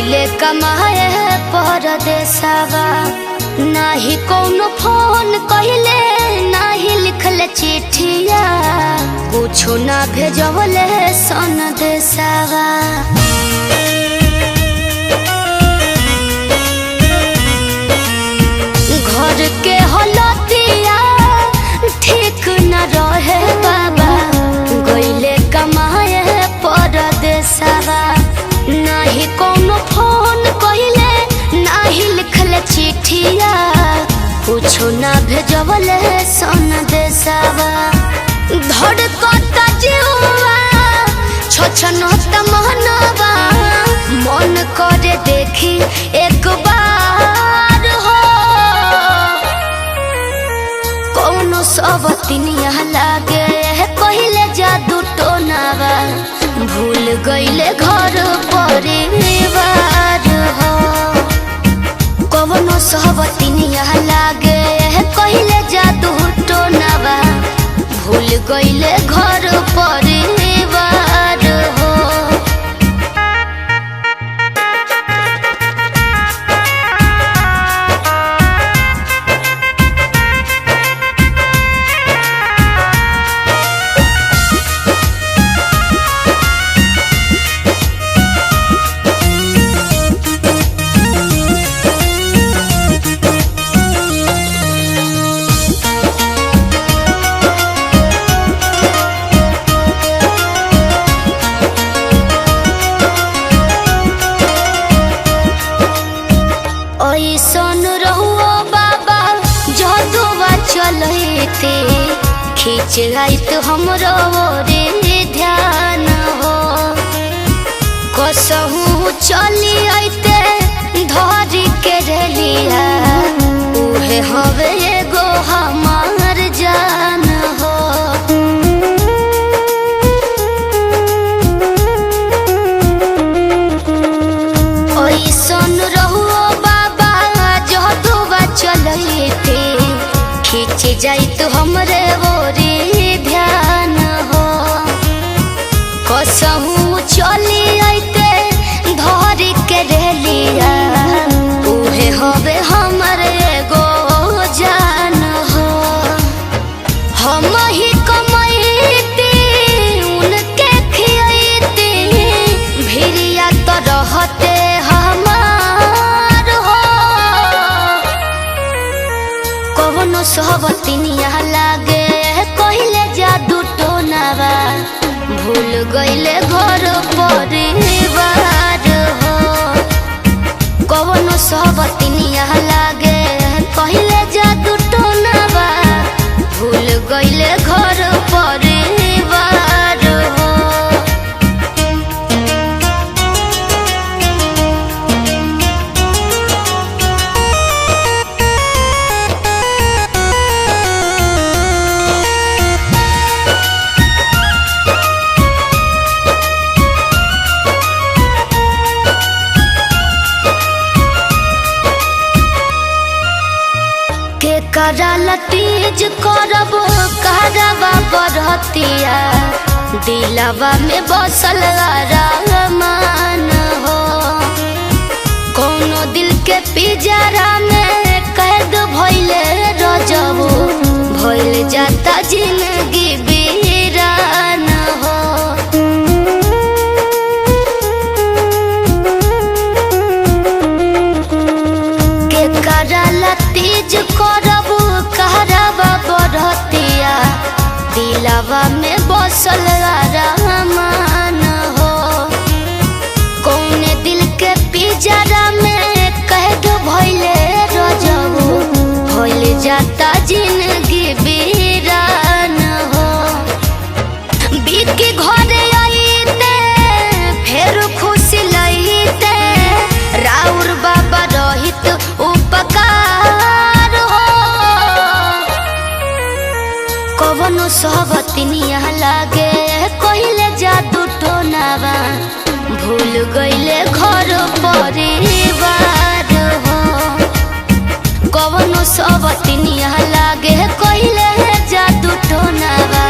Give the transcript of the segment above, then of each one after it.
गईले कमाए परदेसवा। नाही कौनो फोन कहिले, नाही लिखले चिट्ठिया, कुछो ना भेजवले सन देसवा। घर के हलतिया ठीक न रहे बाबा, गईले कमाए परदेसवा। नाही कौनो फोन कहिले, नाही लिखले चिट्ठिया, कुछो ना भेजवले सन देसवा। धड़कता जीवा छछनत मनवा, मन करे देखी एक बार हो। कौनो सबतिनिया लागे कहिले जादू टोनावा, भूल गईले घर परिवार हो। कौनो सबतिनिया लागे कहिले जादू टोनावा, भूल गईले घर परिवार हो। ऐसन रहुओ बाबा जदुआ चलते, खींच आइत हमरो रे ध्यान हो। कसहू चली आइते धरी के रेलिया, उहे हवे एगो हमार जान हो। ऐसन रहुओ चलते, खींच जाइत हमरे रे ध्यान हो। कसहू चली आइते धरी के रेलिया, उहे हवे हमरे एगो जान हो। हम ही कमाइती उनके खियाइती, भिरिया तो रहते कौनो सबतिनिया लागे कहिले जादू टोनावा, भूल गईले घर परिवार हो। कौनो सबतिनिया लागे कहिले जादू टोनावा, भूल गईले घर परिवार हो। कराला तीज करब करबा बरतिया, दिलवा में बसल अरमान हो। कौनो दिल के पिंजरा में कैद भइले रजबू, भइल जाता जिंदगी वीरान हो। के कराला तीज करब कहरबा बरतिया, दिलवा में बसल अरमान हो। कौने दिल के पिंजरा में कैद भइले रजबू, भइल जाता जिंदगी वीरान हो। बिकी घरे आइते फेर खुशी लइते, राउर बाबा रहित उपकार हो। कौनो सबतिनिया लागे कहिले जादू टोनावा, भूल गईले घर परिवार हो। कौनो सबतिनिया लागे कहिले जादू टोनावा,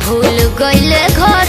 भूल गईले घर